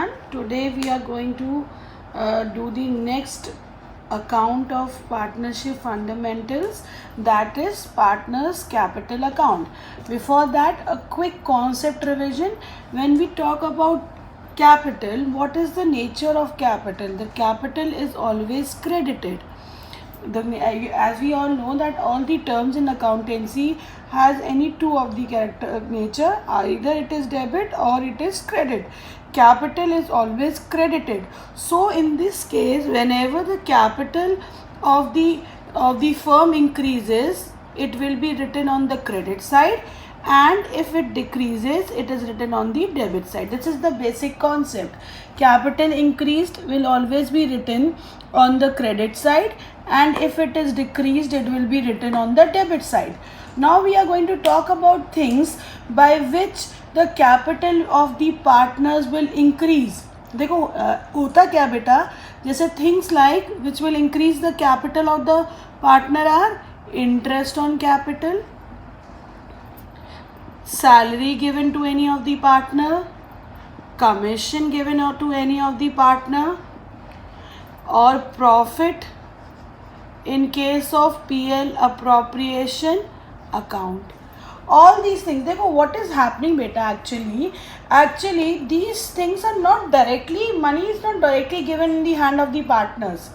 everyone. Today we are going to do the next account of partnership fundamentals, that is partners capital account. Before that, a quick concept revision. When we talk about capital, what is the nature of capital? The capital is always credited. As we all know that all the terms in accountancy has any two of the character nature, either it is debit or it is credit. Capital is always credited. So in this case, whenever the capital of the firm increases, it will be written on the credit side, and if it decreases, it is written on the debit side. This is the basic concept. Capital increased will always be written on the credit side, and if it is decreased, it will be written on the debit side. Now we are going to talk about things by which the capital of the partners will increase. देखो होता क्या बेटा, जैसे things like which will increase the capital of the partner are interest on capital, salary given to any of the partner, commission given to any of the partner, or profit in case of PL appropriation account. All these things, देखो what is happening beta, actually these things are not directly, money is not directly given in the hand of the partners.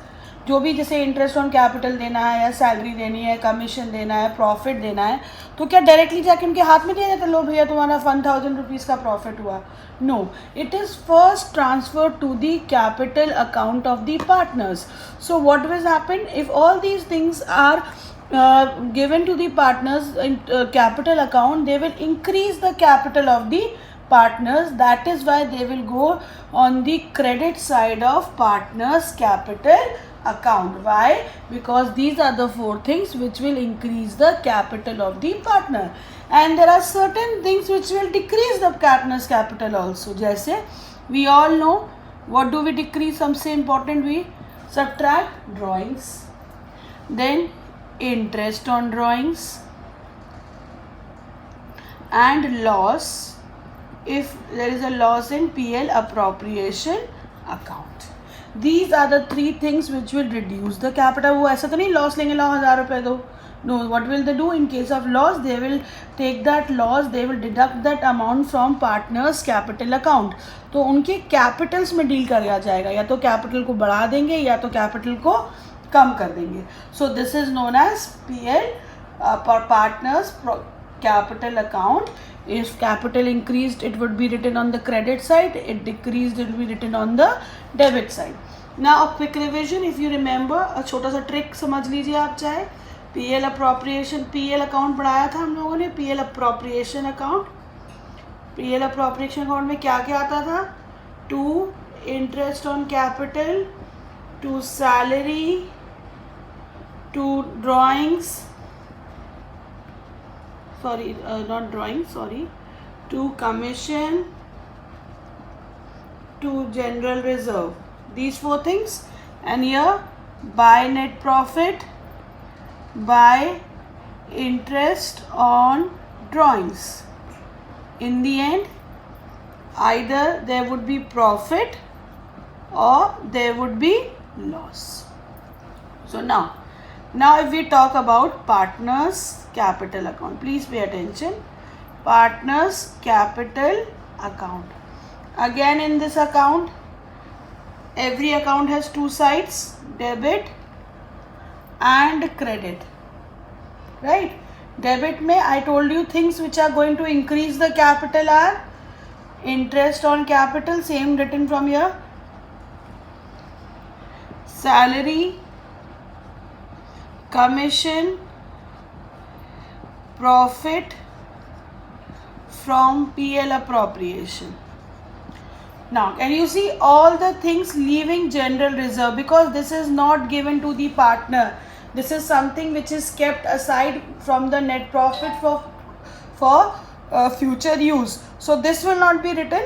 जो भी जैसे interest on capital देना है या salary देनी है, commission देना है, प्रॉफिट देना है, तो क्या डायरेक्टली जाके उनके हाथ में दिया जाता है, लो भैया तुम्हारा 1000 रुपीज़ का प्रॉफिट हुआ? No, it is first transfer to the capital account of the partners. So what will happen if all these things are given to the partners in capital account? They will increase the capital of the partners. That is why they will go on the credit side of partners capital account. Why? Because these are the four things which will increase the capital of the partner, and there are certain things which will decrease the partner's capital also. जैसे we all know, what do we decrease? सबसे important, we subtract drawings, then interest on drawings, and loss if there is a loss in PL appropriation account. These are the three things which will reduce the capital. वो ऐसा तो नहीं loss लेंगे, लो 1000 रुपये दो. No, what will they do in case of loss? They will take that loss, they will deduct that amount from partners capital account. तो उनके Capitals में डील किया जाएगा, या तो कैपिटल को बढ़ा देंगे या तो कैपिटल को कम कर देंगे. So this is known as PL partners capital account. If capital increased, it would be written on the credit side. It decreased, it will be written on the debit side. Now a quick revision, if you remember, a छोटा सा trick समझ लीजिए आप चाहे. PL appropriation, PL account पढ़ाया था हम लोगों ने, PL appropriation account. PL appropriation account में क्या क्या आता था? To interest on capital, to salary, to drawings, to commission, to general reserve. These four things. And here by net profit, by interest on drawings. In the end, either there would be profit or there would be loss. So now if we talk about partners capital account, please pay attention. Partners capital account. Again, in this account, every account has two sides, debit and credit, right? Debit में I told you things which are going to increase the capital are interest on capital, same written from here, salary, commission, profit from PL appropriation. Now can you see all the things leaving general reserve, because this is not given to the partner. This is something which is kept aside from the net profit for future use. So this will not be written.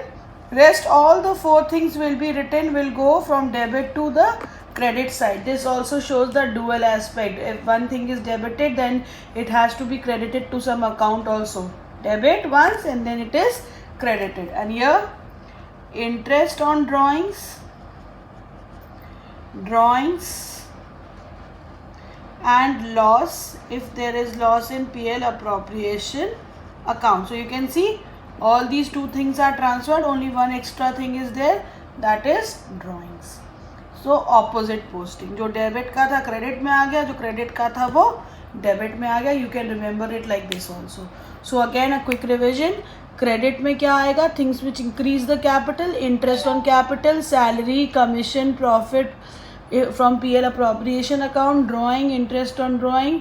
Rest all the four things will be written, will go from debit to the credit side. This also shows the dual aspect. If one thing is debited, then it has to be credited to some account also. Debit once and then it is credited. And here interest on drawings and loss if there is loss in PL appropriation account. So you can see all these two things are transferred, only one extra thing is there, that is drawings. So opposite posting, जो debit का था credit में आ गया, जो credit का था वो debit में आ गया. You can remember it like this also. So again a quick revision. Credit में क्या आएगा? Things which increase the capital, interest on capital, salary, commission, profit from PL appropriation account, drawing, interest on drawing,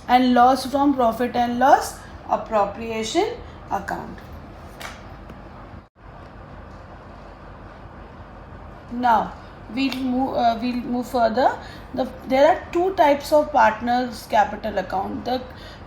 and loss from profit and loss appropriation account. Now we'll move further. There are two types of partners capital account. The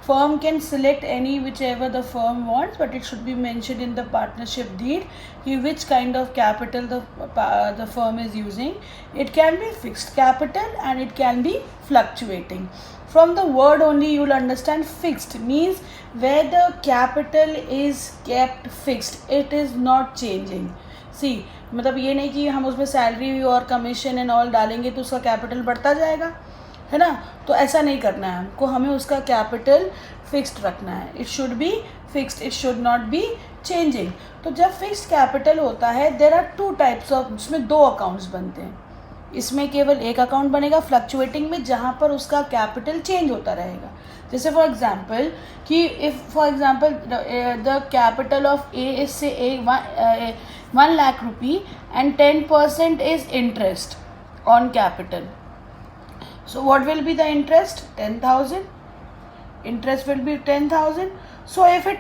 firm can select any whichever the firm wants, but it should be mentioned in the partnership deed which kind of capital the firm is using. It can be fixed capital and it can be fluctuating. From the word only you will understand fixed means where the capital is kept fixed, it is not changing. See, मतलब ये नहीं कि हम उसमें salary और commission and all डालेंगे तो उसका कैपिटल बढ़ता जाएगा, है ना. तो ऐसा नहीं करना है हमको, हमें उसका कैपिटल फिक्स्ड रखना है. It should be fixed, it should not be changing. तो जब फिक्स्ड कैपिटल होता है there are two types of, जिसमें दो अकाउंट्स बनते हैं. इसमें केवल एक अकाउंट बनेगा फ्लक्चुएटिंग में, जहाँ पर उसका कैपिटल चेंज होता रहेगा. जैसे फॉर एग्जांपल कि if for example the capital of A is से 1 लाख रुपी and 10% is interest on capital. So what will be the interest? 10,000. Interest will be 10,000. So if it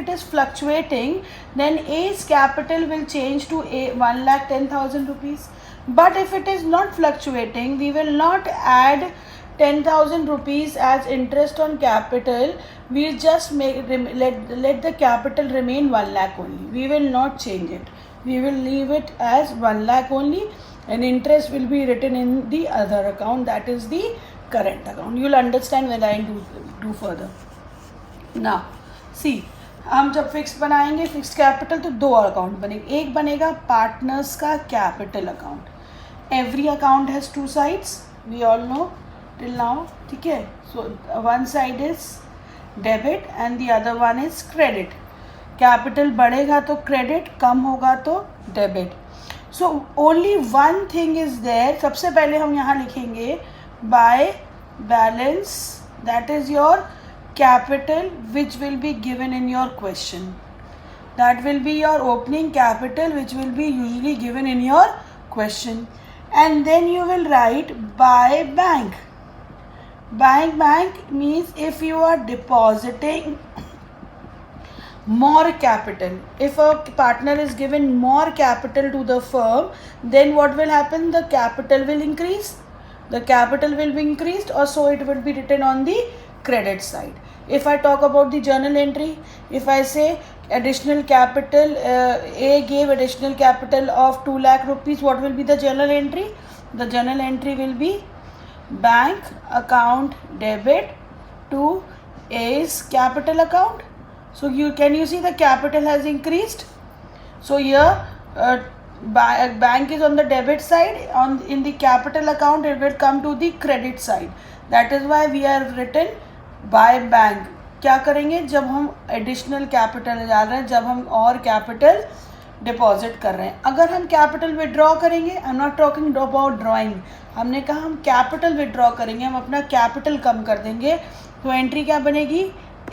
is fluctuating, then A's capital will change to 1,10,000 rupees. But if it is not fluctuating, we will not add 10,000 rupees as interest on capital. We'll just let the capital remain 1 lakh only. We will not change it. We will leave it as 1 lakh only, and interest will be written in the other account, that is the current account. You will understand when I do further. Now see, हम जब fix बनाएंगे fixed capital तो दो account बनेंगे. एक बनेगा partners का capital account. Every account has two sides, we all know till now, ठीक है. So one side is debit and the other one is credit. Capital बढ़ेगा तो क्रेडिट, कम होगा तो debit. So only one thing is there. सबसे पहले हम यहाँ लिखेंगे by balance, that is your capital which will be given in your question. That will be your opening capital which will be usually given in your question. And then you will write by bank. Bank means if you are depositing more capital. If a partner is given more capital to the firm, then what will happen? The capital will increase. The capital will be increased, or so it will be written on the credit side. If I talk about the journal entry, if I say additional capital, A gave additional capital of 2 lakh rupees, what will be the journal entry? The journal entry will be bank account debit to A's capital account. So can you see the capital has increased? So here bank is on the debit side, in the capital account it will come to the credit side. That is why we have written by bank. क्या करेंगे जब हम additional capital डाल रहे हैं, जब हम और कैपिटल डिपॉजिट कर रहे हैं. अगर हम कैपिटल विड्रॉ करेंगे, I am not talking about drawing, हमने कहा हम कैपिटल विड्रॉ करेंगे, हम अपना कैपिटल कम कर देंगे, तो एंट्री क्या बनेगी?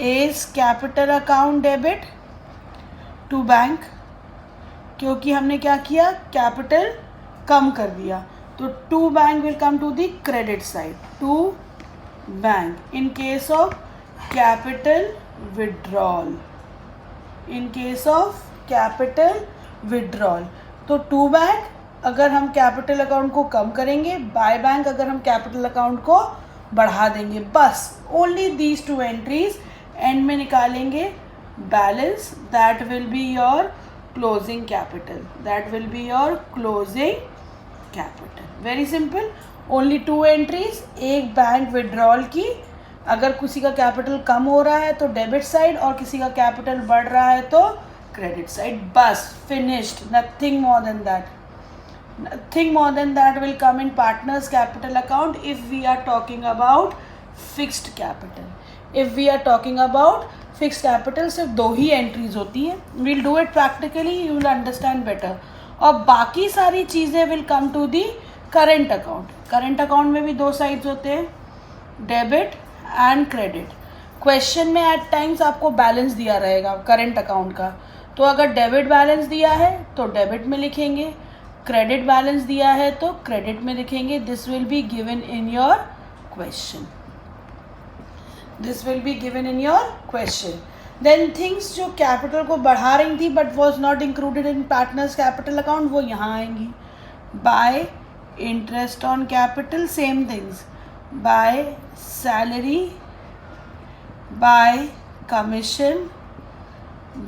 As capital account debit to bank, क्योंकि हमने क्या किया, कैपिटल कम कर दिया. तो to bank will come to the credit side, to bank. In case of capital withdrawal, तो टू बैंक अगर हम कैपिटल अकाउंट को कम करेंगे, बाय बैंक अगर हम कैपिटल अकाउंट को बढ़ा देंगे. बस only these two entries. And में निकालेंगे balance, that will be your closing capital. Very simple. Only to entries. एक बैंक विड्रॉल की, अगर किसी का कैपिटल कम हो रहा है तो डेबिट साइड, और किसी का कैपिटल बढ़ रहा है तो credit side. Bus, finished, nothing more than that. Nothing more than that will come in partners capital account if we are talking about fixed capital. If we are talking about fixed capital, सिर्फ 2 ही entries होती हैं. We'll do it practically, you will understand better. और बाकी सारी चीज़ें will come to the current account. Current account में भी 2 sides होते हैं, डेबिट एंड क्रेडिट. क्वेश्चन में एट टाइम्स आपको बैलेंस दिया रहेगा करंट अकाउंट का, तो अगर डेबिट बैलेंस दिया है तो डेबिट में लिखेंगे, क्रेडिट बैलेंस दिया है तो क्रेडिट में लिखेंगे. This will be given in your question. This will be given in your question. Then things जो कैपिटल को बढ़ा रही थी but was not included in partners capital account, वो यहाँ आएंगी. By interest on capital, same things. By salary, by commission,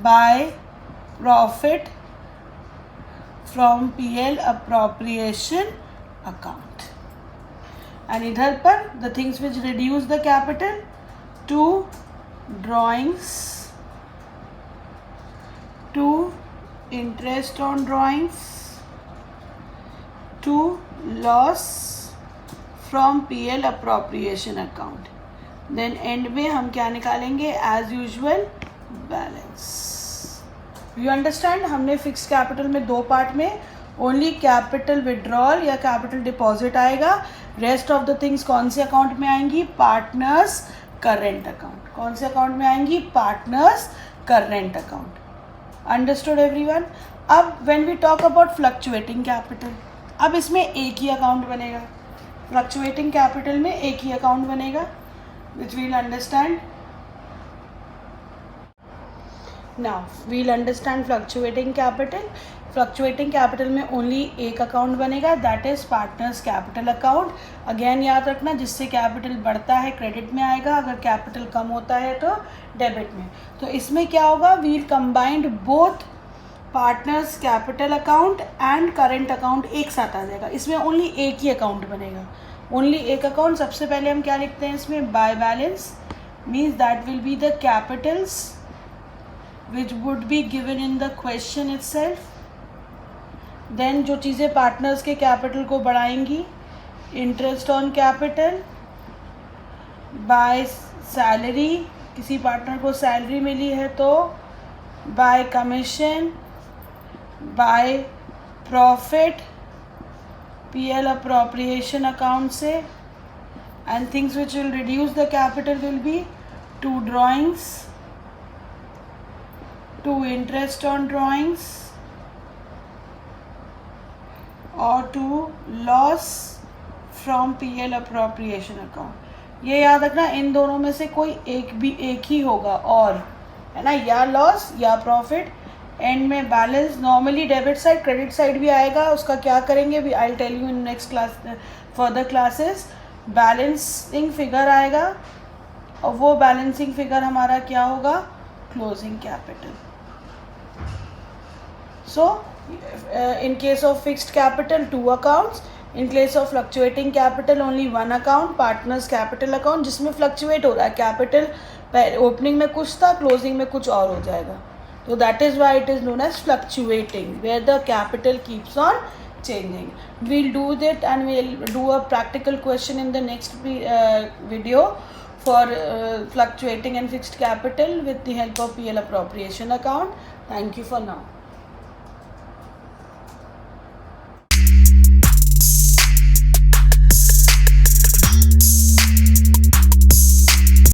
by profit from PL appropriation account. And इधर पर the things which reduce the capital to drawings, to interest on drawings, to loss from PL appropriation account. Then end में हम क्या निकालेंगे? as usual balance. You understand. हमने fix capital में 2 part में only capital withdrawal या capital deposit आएगा. Rest of the things कौन से अकाउंट में आएंगी? Partners current account. कौन से अकाउंट में आएंगी? Partners current account. Understood everyone. अब when we talk about fluctuating capital, अब इसमें एक ही अकाउंट बनेगा. फ्लक्चुएटिंग कैपिटल में एक ही अकाउंट बनेगा, which we'll understand. Now we'll understand fluctuating capital. Fluctuating capital में only एक अकाउंट बनेगा, that is partners capital account. Again याद रखना, जिससे कैपिटल बढ़ता है क्रेडिट में आएगा, अगर कैपिटल कम होता है तो डेबिट में. तो इसमें क्या होगा? we'll combine both partners capital account and current account एक साथ आ जाएगा. इसमें ओनली एक ही अकाउंट बनेगा, ओनली एक अकाउंट. सबसे पहले हम क्या लिखते हैं इसमें? By balance, means that will be the Capitals which would be given in the question itself. Then जो चीज़ें पार्टनर्स के कैपिटल को बढ़ाएंगी, interest on capital, by salary, किसी पार्टनर को सैलरी मिली है तो by commission, by profit PL appropriation account से. And things which will reduce the capital will be to drawings, to interest on drawings, or to loss from PL appropriation account. ये याद रखना, इन दोनों में से कोई एक ही होगा, और है ना, या लॉस या प्रॉफिट. एंड में balance, normally debit side credit side भी आएगा. उसका क्या करेंगे भी I tell you in next class, further classes. Balancing figure आएगा, और वो बैलेंसिंग फिगर हमारा क्या होगा? Closing capital. So, in case of fixed capital, 2 accounts. In case of fluctuating capital, only 1 account, partners capital account, जिसमें fluctuate हो रहा है कैपिटल. ओपनिंग में कुछ था, क्लोजिंग में कुछ और हो जाएगा. तो that is why it is known as fluctuating, where the capital keeps on changing. We'll do that and we'll do a practical question in the next video for fluctuating and fixed capital with the help of PL appropriation account. Thank you for now.